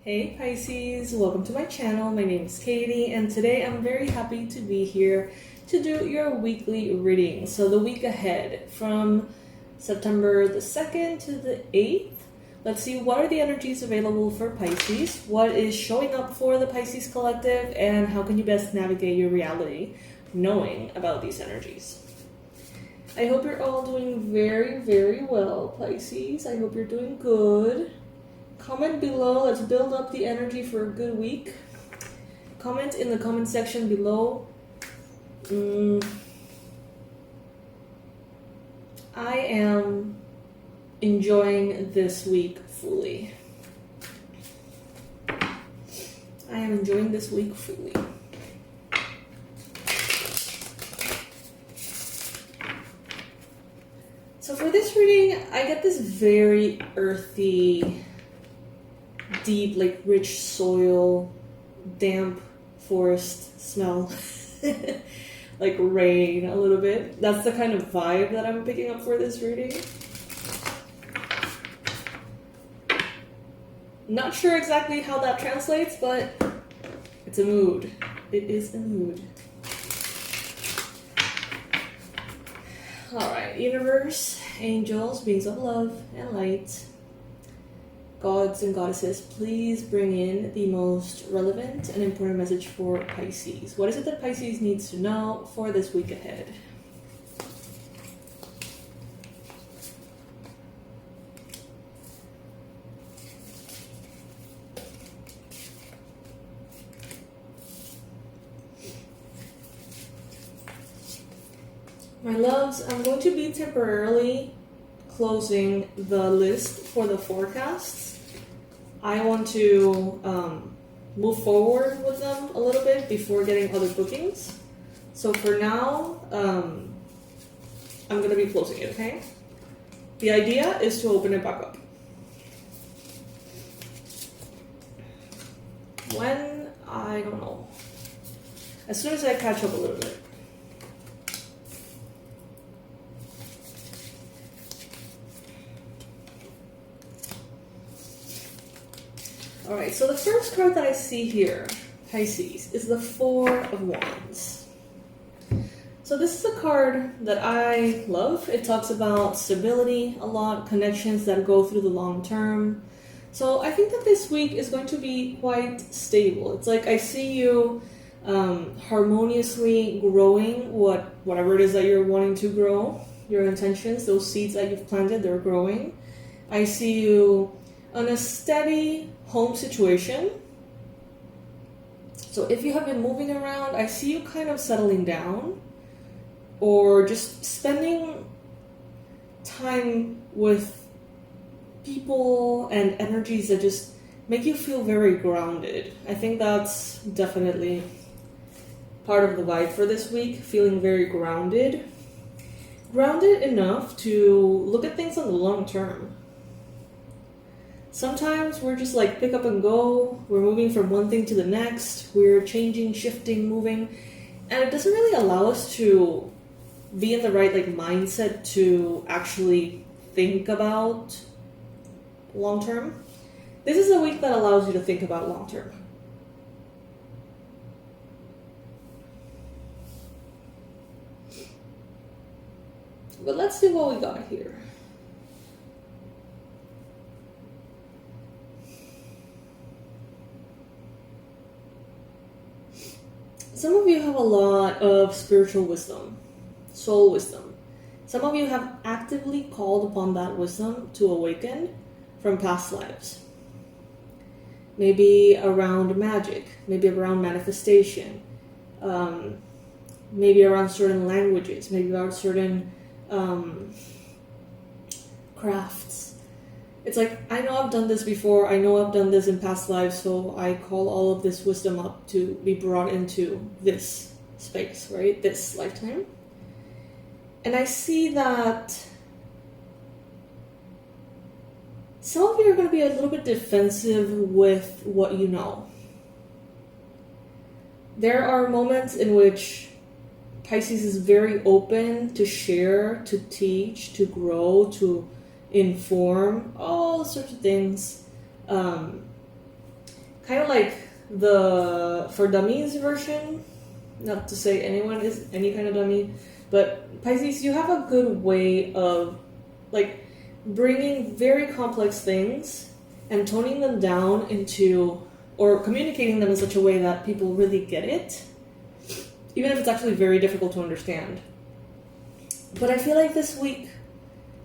Hey Pisces, welcome to my channel. My name is Katie and today I'm very happy to be here to do your weekly reading. So the week ahead from September the 2nd to the 8th. Let's see what are the energies available for Pisces, what is showing up for the Pisces collective, and how can you best navigate your reality knowing about these energies. I hope you're all doing very, very well, Pisces. I hope you're doing good. Comment below. Let's build up the energy for a good week. Comment in the comment section below. I am enjoying this week fully. I am enjoying this week fully. So for this reading, I get this very earthy, deep, like rich soil, damp forest smell. Like rain a little bit. That's the kind of vibe that I'm picking up for this reading. Not sure exactly how that translates, but it's a mood. It is a mood. Alright, universe, angels, beings of love and light, gods and goddesses, please bring in the most relevant and important message for Pisces. What is it that Pisces needs to know for this week ahead? My loves, I'm going to be temporarily closing the list for the forecasts. I want to move forward with them a little bit before getting other bookings. So for now, I'm going to be closing it, okay? The idea is to open it back up. When? I don't know. As soon as I catch up a little bit. Alright, so the first card that I see here, Pisces, is the Four of Wands. So this is a card that I love. It talks about stability a lot, connections that go through the long term. So I think that this week is going to be quite stable. It's like I see you harmoniously growing whatever it is that you're wanting to grow, your intentions, those seeds that you've planted, they're growing. I see you on a steady home situation. So if you have been moving around, I see you kind of settling down or just spending time with people and energies that just make you feel very grounded. I think that's definitely part of the vibe for this week, feeling very grounded. Grounded enough to look at things on the long term. Sometimes we're just like pick up and go. We're moving from one thing to the next. We're changing, shifting, moving. And it doesn't really allow us to be in the right mindset to actually think about long term. This is a week that allows you to think about long term. But let's see what we got here. Some of you have a lot of spiritual wisdom, soul wisdom. Some of you have actively called upon that wisdom to awaken from past lives. Maybe around magic, maybe around manifestation, maybe around certain languages, maybe around certain crafts. It's like, I know I've done this before, I know I've done this in past lives, so I call all of this wisdom up to be brought into this space, right? This lifetime. And I see that some of you are going to be a little bit defensive with what you know. There are moments in which Pisces is very open to share, to teach, to grow, to inform, all sorts of things. kind of like the for dummies version. Not to say anyone is any kind of dummy, but Pisces, you have a good way of like bringing very complex things and toning them down into, or communicating them in such a way that people really get it, even if it's actually very difficult to understand. But I feel like this week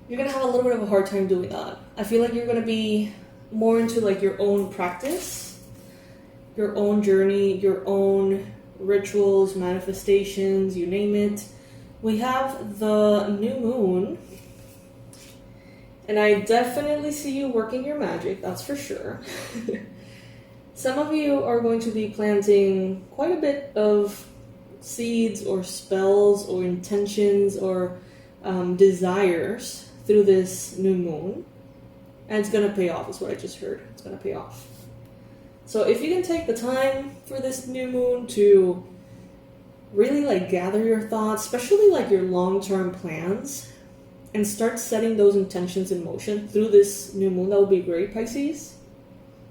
you're gonna have a little bit of a hard time doing that. I feel like you're gonna be more into like your own practice, your own journey, your own rituals, manifestations, you name it. We have the new moon, and I definitely see you working your magic, that's for sure. Some of you are going to be planting quite a bit of seeds or spells or intentions or desires through this new moon, and it's gonna pay off, is what I just heard. It's gonna pay off. So if you can take the time for this new moon to really like gather your thoughts, especially like your long-term plans, and start setting those intentions in motion through this new moon, that would be great, Pisces.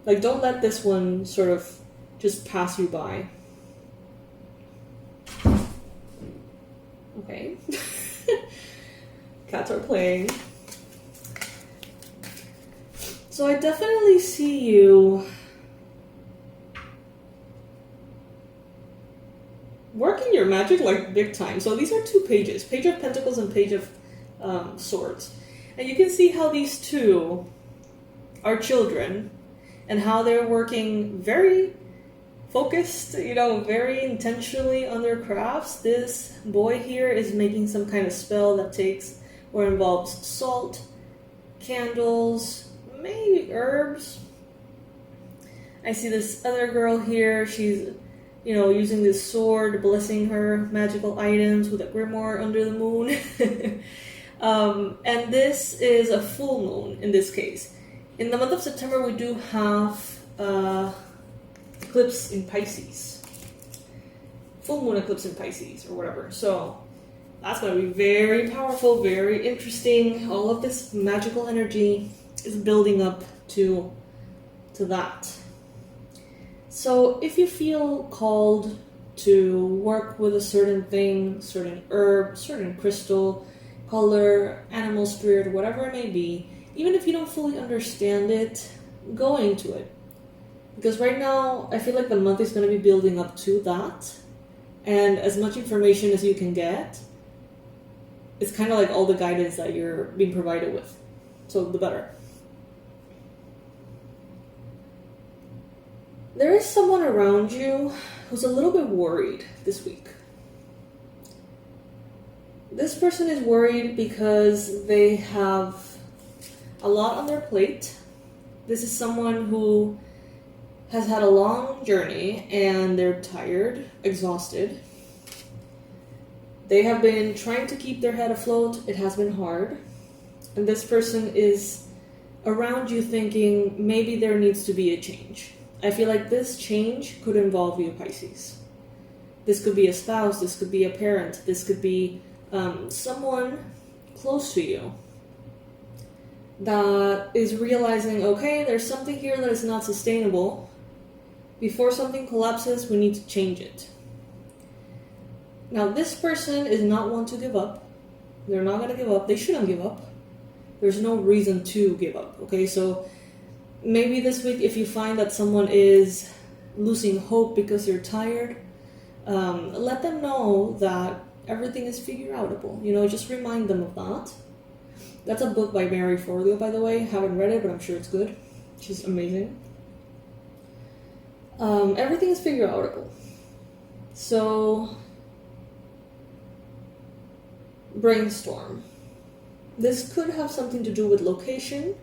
Like, don't let this one sort of just pass you by. Okay. Cats are playing. So I definitely see you working your magic like big time. So these are two pages, Page of Pentacles and Page of Swords. And you can see how these two are children and how they're working very focused, very intentionally on their crafts. This boy here is making some kind of spell that takes or involves salt, candles, maybe herbs. I see this other girl here, she's using this sword, blessing her magical items with a grimoire under the moon. And this is a full moon in this case. In the month of September, we do have eclipse in Pisces. Full moon eclipse in Pisces, or whatever. So that's going to be very powerful, very interesting. All of this magical energy is building up to that. So if you feel called to work with a certain thing, certain herb, certain crystal, color, animal spirit, whatever it may be, even if you don't fully understand it, go into it. Because right now, I feel like the month is going to be building up to that. And as much information as you can get, it's kind of like all the guidance that you're being provided with. So the better. There is someone around you who's a little bit worried this week. This person is worried because they have a lot on their plate. This is someone who has had a long journey and they're tired, exhausted. They have been trying to keep their head afloat. It has been hard. And this person is around you thinking maybe there needs to be a change. I feel like this change could involve you, Pisces. This could be a spouse, this could be a parent, this could be someone close to you that is realizing, okay, there's something here that is not sustainable. Before something collapses, we need to change it. Now, this person is not one to give up. They're not going to give up. They shouldn't give up. There's no reason to give up, okay? So maybe this week, if you find that someone is losing hope because they're tired, let them know that everything is figure-outable. Just remind them of that. That's a book by Mary Forleo, by the way. Haven't read it, but I'm sure it's good. She's amazing. Everything is figure-outable. So brainstorm. This could have something to do with location,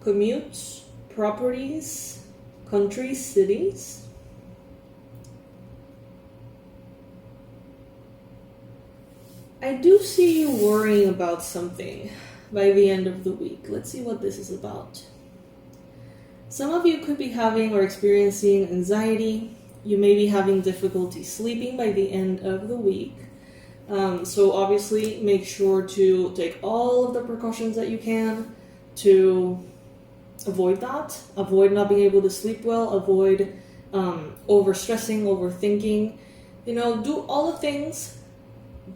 commutes, properties, countries, cities. I do see you worrying about something by the end of the week. Let's see what this is about. Some of you could be having or experiencing anxiety. You may be having difficulty sleeping by the end of the week. So obviously make sure to take all of the precautions that you can to avoid that. Avoid not being able to sleep well. Avoid overstressing, overthinking. You know, do all the things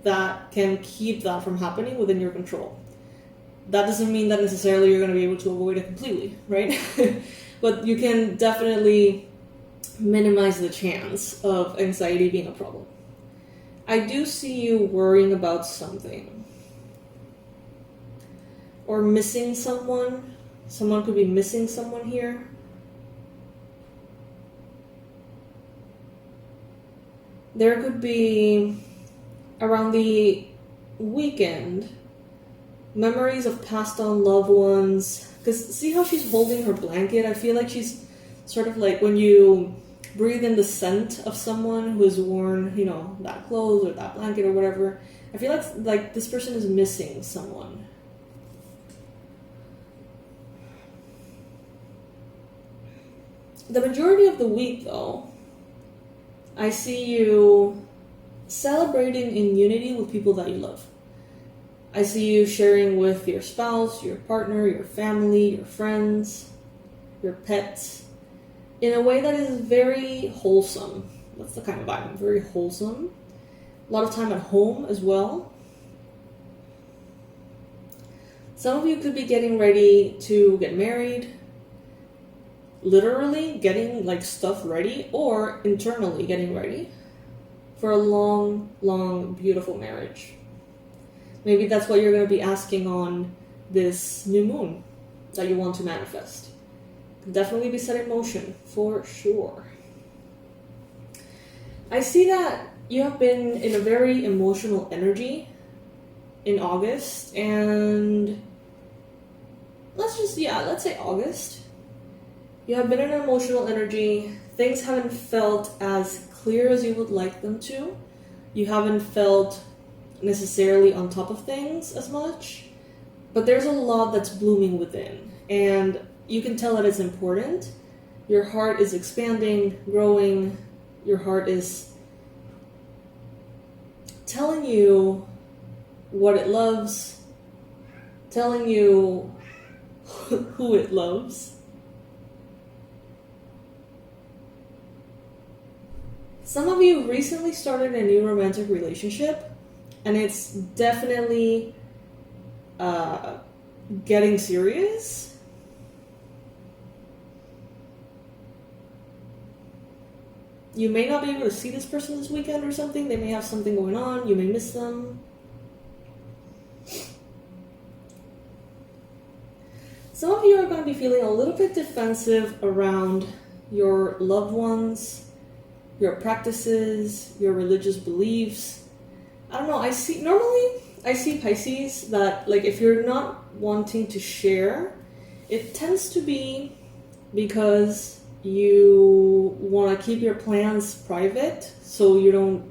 that can keep that from happening within your control. That doesn't mean that necessarily you're going to be able to avoid it completely, right? But you can definitely minimize the chance of anxiety being a problem. I do see you worrying about something. Or missing someone. Someone could be missing someone here. There could be, around the weekend, memories of passed on loved ones. Because see how she's holding her blanket? I feel like she's sort of like when you breathe in the scent of someone who has worn, you know, that clothes or that blanket or whatever. I feel like this person is missing someone. The majority of the week, though, I see you celebrating in unity with people that you love. I see you sharing with your spouse, your partner, your family, your friends, your pets, in a way that is very wholesome. That's the kind of vibe, very wholesome. A lot of time at home as well. Some of you could be getting ready to get married, literally getting like stuff ready, or internally getting ready for a long, long, beautiful marriage. Maybe that's what you're going to be asking on this new moon that you want to manifest. Definitely be set in motion, for sure. I see that you have been in a very emotional energy in August, and let's say August. You have been in an emotional energy. Things haven't felt as clear as you would like them to. You haven't felt necessarily on top of things as much, but there's a lot that's blooming within, and you can tell that it's important. Your heart is expanding, growing. Your heart is telling you what it loves, telling you who it loves. Some of you recently started a new romantic relationship, and it's definitely getting serious. You may not be able to see this person this weekend or something. They may have something going on. You may miss them. Some of you are going to be feeling a little bit defensive around your loved ones, your practices, your religious beliefs. I don't know, I see Pisces that, like, if you're not wanting to share, it tends to be because you want to keep your plans private so you don't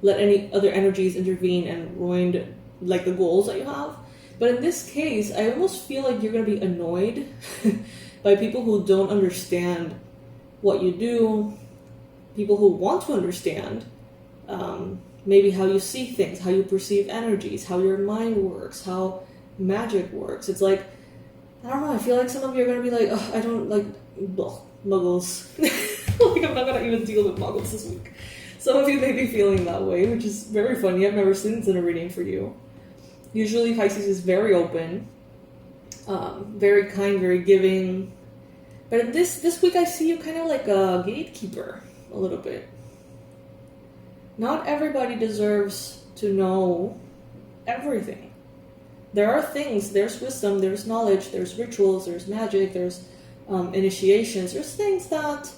let any other energies intervene and ruin, like, the goals that you have. But in this case, I almost feel like you're going to be annoyed by people who don't understand what you do, people who want to understand maybe how you see things, how you perceive energies, how your mind works, how magic works. It's like, I don't know, I feel like some of you are going to be like, oh, I don't like muggles. Like, I'm not going to even deal with muggles this week. Some of you may be feeling that way, which is very funny. I've never seen this in a reading for you. Usually Pisces is very open, very kind, very giving. But this week I see you kind of like a gatekeeper a little bit. Not everybody deserves to know everything. There are things, there's wisdom, there's knowledge, there's rituals, there's magic, there's initiations, there's things that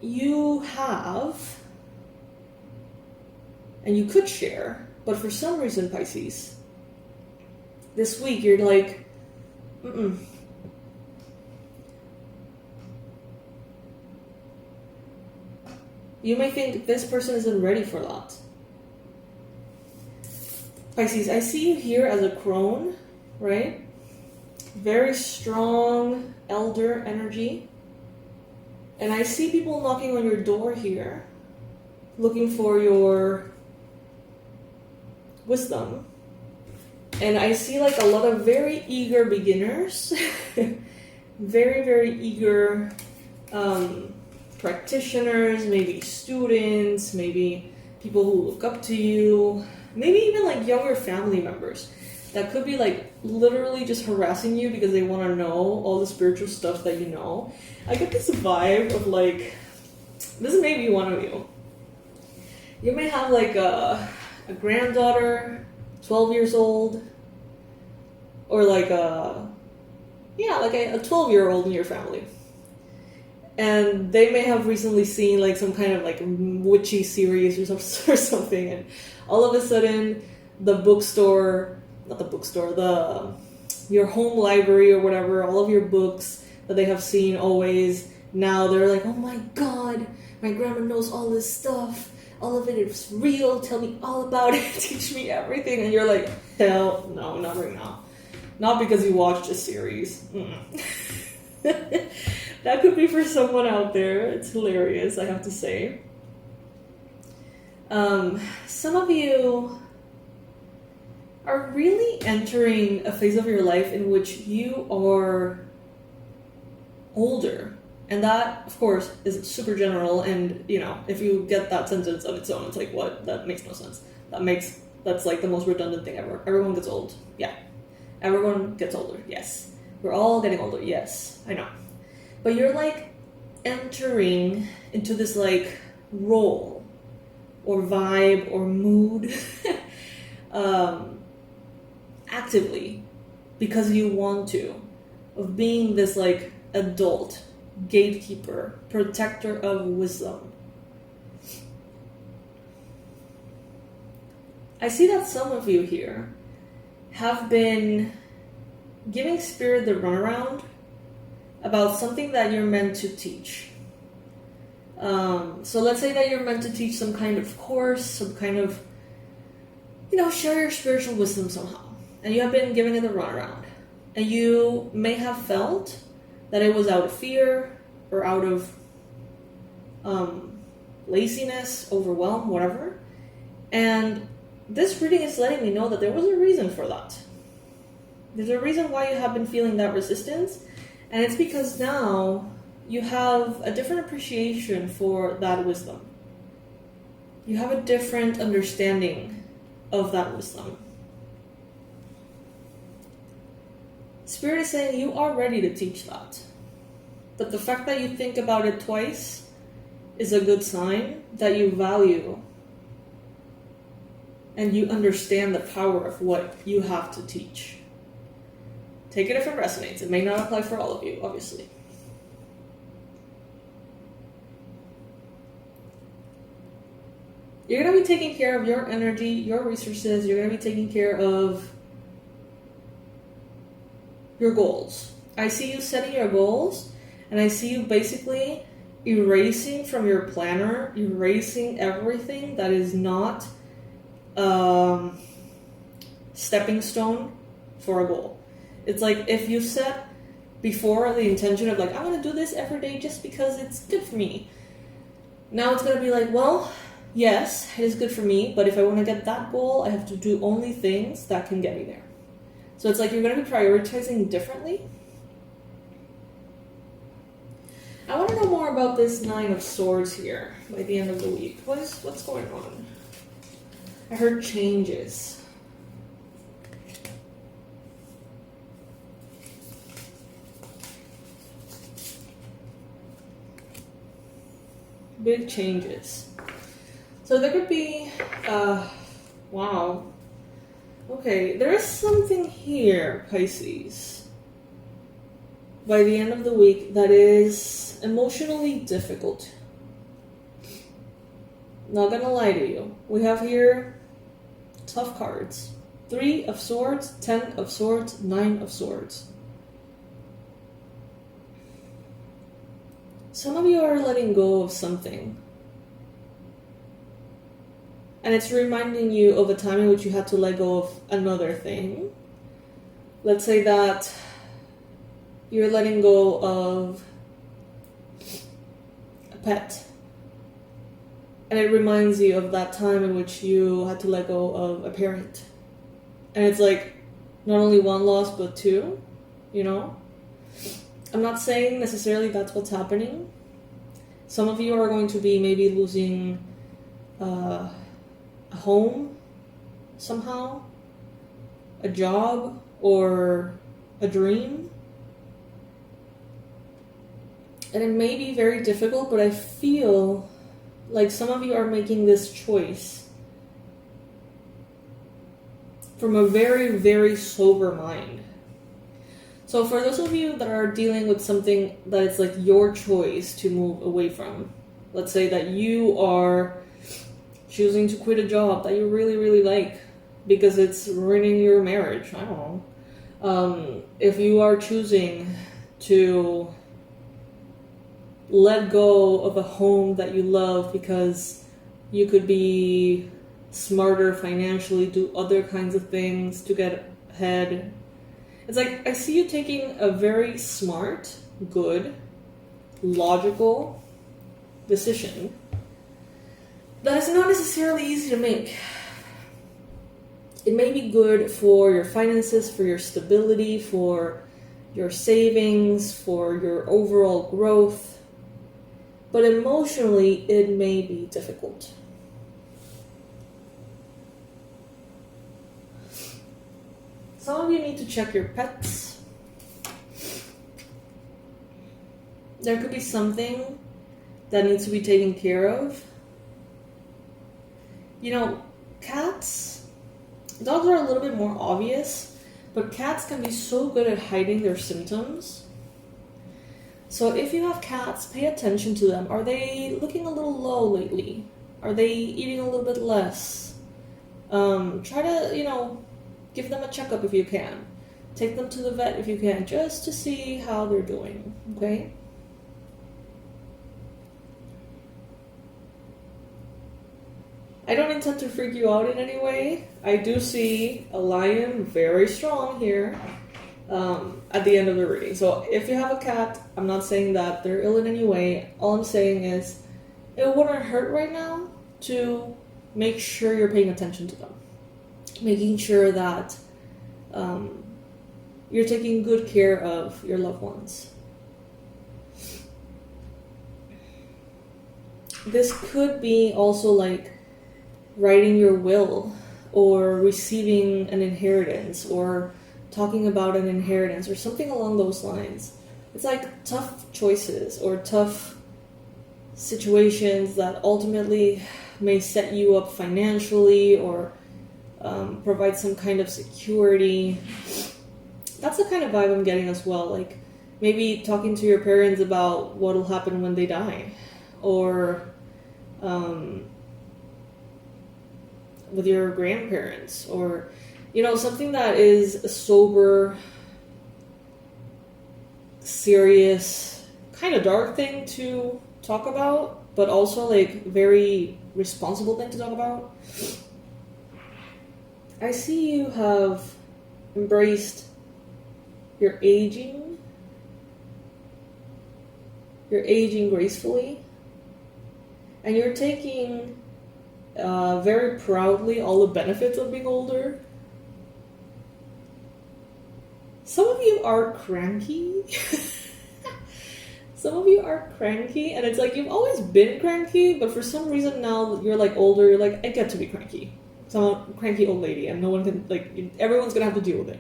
you have and you could share, but for some reason, Pisces, this week you're like, You may think this person isn't ready for that. Pisces, I see you here as a crone, right? Very strong elder energy. And I see people knocking on your door here, looking for your wisdom. And I see like a lot of very eager beginners, very, very eager practitioners, maybe students, maybe people who look up to you, maybe even like younger family members that could be like literally just harassing you because they want to know all the spiritual stuff that you know. I get this vibe of like, this may be one of you. You may have like a granddaughter, 12 years old, or like a 12-year-old in your family. And they may have recently seen like some kind of like witchy series or something, and all of a sudden your home library or whatever, all of your books that they have seen always, now they're like, oh my god, my grandma knows all this stuff, all of it is real, tell me all about it, teach me everything. And you're like, hell no, not right now. Not because you watched a series. That could be for someone out there. It's hilarious, I have to say. Some of you are really entering a phase of your life in which you are older. And that, of course, is super general. And, you know, if you get that sentence on its own, it's like, what? That makes no sense. That's like the most redundant thing ever. Everyone gets old. Yeah. Everyone gets older. Yes. We're all getting older. Yes. I know. But you're like entering into this like role or vibe or mood actively because you want to, of being this like adult, gatekeeper, protector of wisdom. I see that some of you here have been giving spirit the runaround about something that you're meant to teach. So let's say that you're meant to teach some kind of course, some kind of, share your spiritual wisdom somehow. And you have been giving it the runaround. And you may have felt that it was out of fear or out of laziness, overwhelm, whatever. And this reading is letting me know that there was a reason for that. There's a reason why you have been feeling that resistance. And it's because now you have a different appreciation for that wisdom. You have a different understanding of that wisdom. Spirit is saying you are ready to teach that. But the fact that you think about it twice is a good sign that you value and you understand the power of what you have to teach. Take it if it resonates. It may not apply for all of you, obviously. You're going to be taking care of your energy, your resources. You're going to be taking care of your goals. I see you setting your goals, and I see you basically erasing from your planner, erasing everything that is not stepping stone for a goal. It's like if you set before the intention of like, I'm going to do this every day just because it's good for me. Now it's going to be like, well, yes, it is good for me, but if I want to get that goal, I have to do only things that can get me there. So it's like you're going to be prioritizing differently. I want to know more about this 9 of Swords here by the end of the week. What's going on? I heard changes. Big changes. So there could be, wow. Okay, there is something here, Pisces, by the end of the week that is emotionally difficult. Not gonna lie to you. We have here tough cards. 3 of Swords, 10 of Swords, 9 of Swords. Some of you are letting go of something. And it's reminding you of a time in which you had to let go of another thing. Let's say that you're letting go of a pet. And it reminds you of that time in which you had to let go of a parent. And it's like, Not only one loss, but two, you know? I'm not saying necessarily that's what's happening. Some of you are going to be maybe losing a home somehow, a job, or a dream. And it may be very difficult, but I feel like some of you are making this choice from a very, very sober mind. So for those of you that are dealing with something that it's like your choice to move away from, let's say that you are choosing to quit a job that you really, really like because it's ruining your marriage, I don't know. If you are choosing to let go of a home that you love because you could be smarter financially, do other kinds of things to get ahead. It's like I see you taking a very smart, good, logical decision that is not necessarily easy to make. It may be good for your finances, for your stability, for your savings, for your overall growth, but emotionally it may be difficult. Some of you need to check your pets. There could be something that needs to be taken care of. You know, cats, dogs are a little bit more obvious, but cats can be so good at hiding their symptoms. So if you have cats, pay attention to them. Are they looking a little low lately? Are they eating a little bit less? Try to, give them a checkup if you can. Take them to the vet if you can, just to see how they're doing, okay? I don't intend to freak you out in any way. I do see a lion very strong here at the end of the reading. So if you have a cat, I'm not saying that they're ill in any way. All I'm saying is it wouldn't hurt right now to make sure you're paying attention to them. Making sure that you're taking good care of your loved ones. This could be also like writing your will or receiving an inheritance or talking about an inheritance or something along those lines. It's like tough choices or tough situations that ultimately may set you up financially or provide some kind of security. That's the kind of vibe I'm getting as well. Like maybe talking to your parents about what will happen when they die, or with your grandparents, or something that is a sober, serious, kind of dark thing to talk about, but also like very responsible thing to talk about. I see you have embraced your aging gracefully, and you're taking very proudly all the benefits of being older. Some of you are cranky. Some of you are cranky, and it's like you've always been cranky, but for some reason now that you're like older, you're like, I get to be cranky. So I'm a cranky old lady, and no one can, everyone's gonna have to deal with it.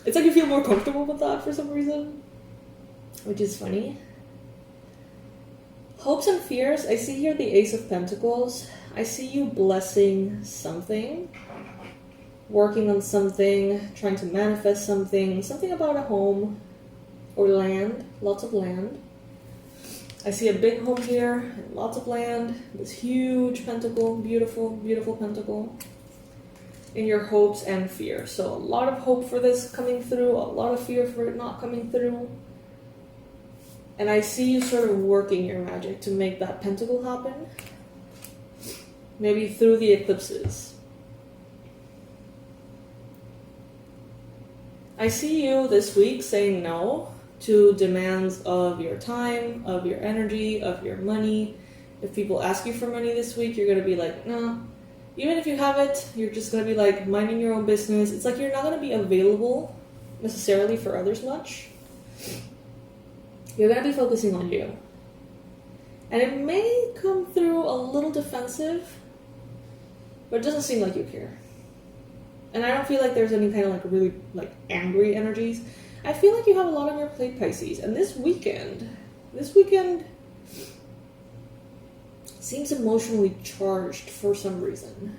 It's like you feel more comfortable with that for some reason, which is funny. Hopes and fears. I see here the Ace of Pentacles. I see you blessing something, working on something, trying to manifest something about a home or land, lots of land. I see a big home here, lots of land, this huge pentacle, beautiful, beautiful pentacle in your hopes and fears. So a lot of hope for this coming through, a lot of fear for it not coming through. And I see you sort of working your magic to make that pentacle happen. Maybe through the eclipses. I see you this week saying no to demands of your time, of your energy, of your money. If people ask you for money this week, you're going to be like, no. Even if you have it, you're just going to be like minding your own business. It's like you're not going to be available necessarily for others much. You're going to be focusing on you. And it may come through a little defensive, but it doesn't seem like you care. And I don't feel like there's any kind of like really like angry energies. I feel like you have a lot on your plate, Pisces. And this weekend seems emotionally charged for some reason.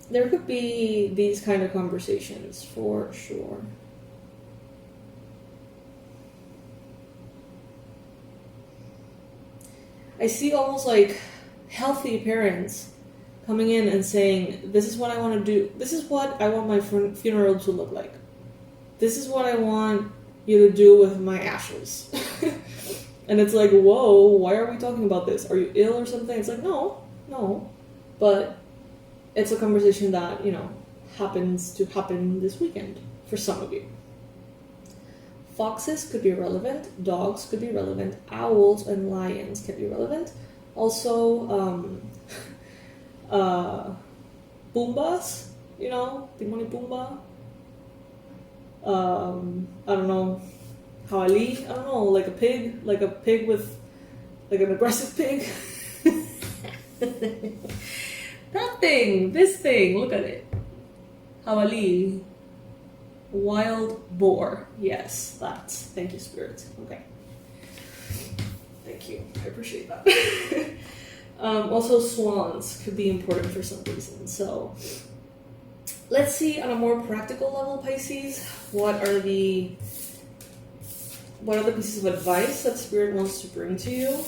There could be these kind of conversations for sure. I see almost like healthy parents coming in and saying, this is what I want to do. This is what I want my funeral to look like. This is what I want you to do with my ashes. And it's like, whoa, why are we talking about this? Are you ill or something? It's like, no. But it's a conversation that, happens to happen this weekend for some of you. Foxes could be relevant. Dogs could be relevant. Owls and lions can be relevant. Also, Boombas, Timon y Pumbaa. I don't know, Hawali, I don't know, like a pig with, like an aggressive pig. This thing, look at it. Hawali, wild boar. Yes, thank you, Spirit. Okay. Thank you, I appreciate that. Also, swans could be important for some reason, so let's see on a more practical level, Pisces, what are the pieces of advice that Spirit wants to bring to you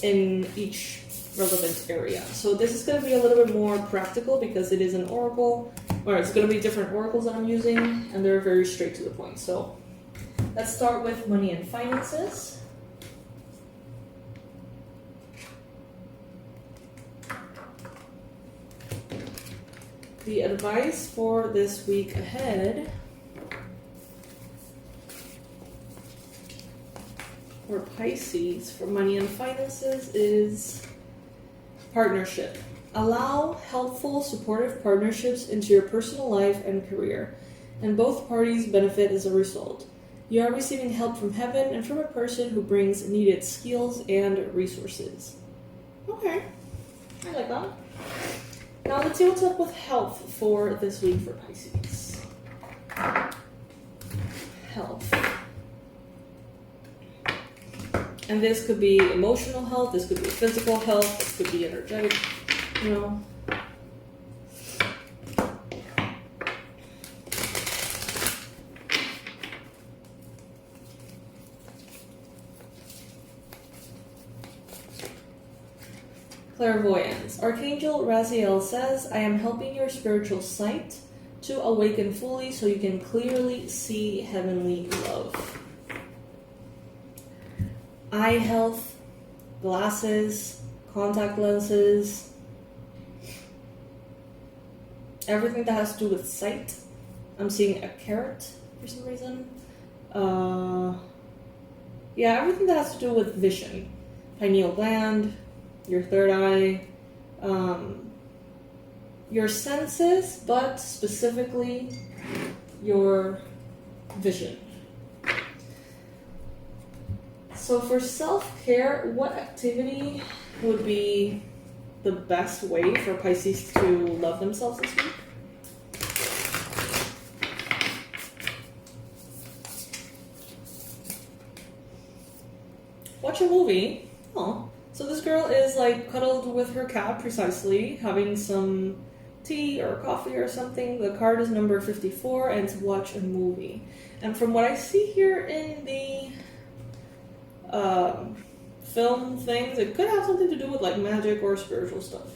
in each relevant area. So this is going to be a little bit more practical because it is an oracle, or it's going to be different oracles that I'm using, and they're very straight to the point. So let's start with money and finances. The advice for this week ahead for Pisces for money and finances is partnership. Allow helpful, supportive partnerships into your personal life and career, and both parties benefit as a result. You are receiving help from heaven and from a person who brings needed skills and resources. Okay, I like that. Now let's see what's up with health for this week for Pisces. Health. And this could be emotional health, this could be physical health, this could be energetic, Clairvoyance. Archangel Raziel says, I am helping your spiritual sight to awaken fully so you can clearly see heavenly love. Eye health, glasses, contact lenses, everything that has to do with sight. I'm seeing a carrot for some reason. Everything that has to do with vision. Pineal gland, your third eye, your senses, but specifically your vision. So for self-care, what activity would be the best way for Pisces to love themselves this week? Watch a movie. Oh. So this girl is like cuddled with her cat, precisely, having some tea or coffee or something. The card is number 54, and to watch a movie. And from what I see here in the film things, it could have something to do with like magic or spiritual stuff.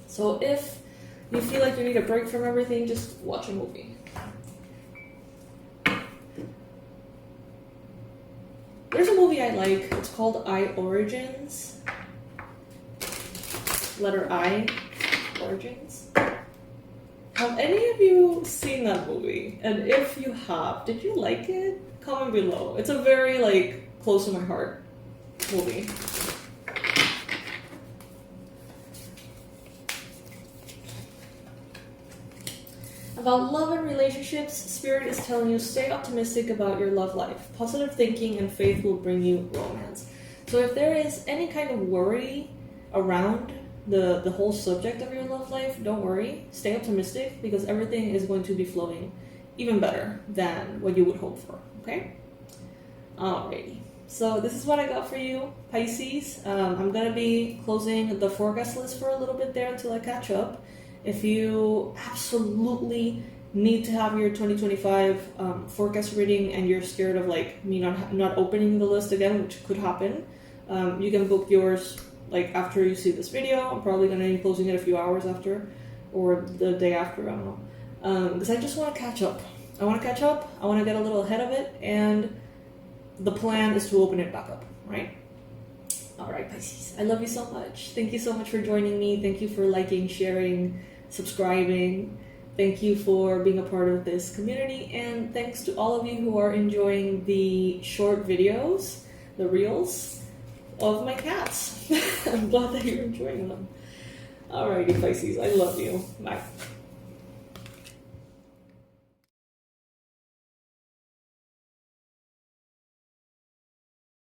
So if you feel like you need a break from everything, just watch a movie. There's a movie I like. It's called I Origins. Letter I. Origins. Have any of you seen that movie? And if you have, did you like it? comment below. It's a very like close to my heart movie. About love and relationships, Spirit is telling you stay optimistic about your love life. Positive thinking and faith will bring you romance. So if there is any kind of worry around the whole subject of your love life, don't worry. Stay optimistic because everything is going to be flowing even better than what you would hope for, okay? Alrighty. So this is what I got for you, Pisces. I'm going to be closing the forecast list for a little bit there until I catch up. If you absolutely need to have your 2025 forecast reading and you're scared of like me not opening the list again, which could happen, you can book yours like after you see this video. I'm probably going to be closing it a few hours after or the day after, I don't know. Because I just want to catch up. I want to catch up. I want to get a little ahead of it. And the plan is to open it back up, right? All right, Pisces. I love you so much. Thank you so much for joining me. Thank you for liking, sharing, subscribing. Thank you for being a part of this community. And thanks to all of you who are enjoying the short videos, the reels of my cats. I'm glad that you're enjoying them. Alrighty, Pisces. I love you. Bye.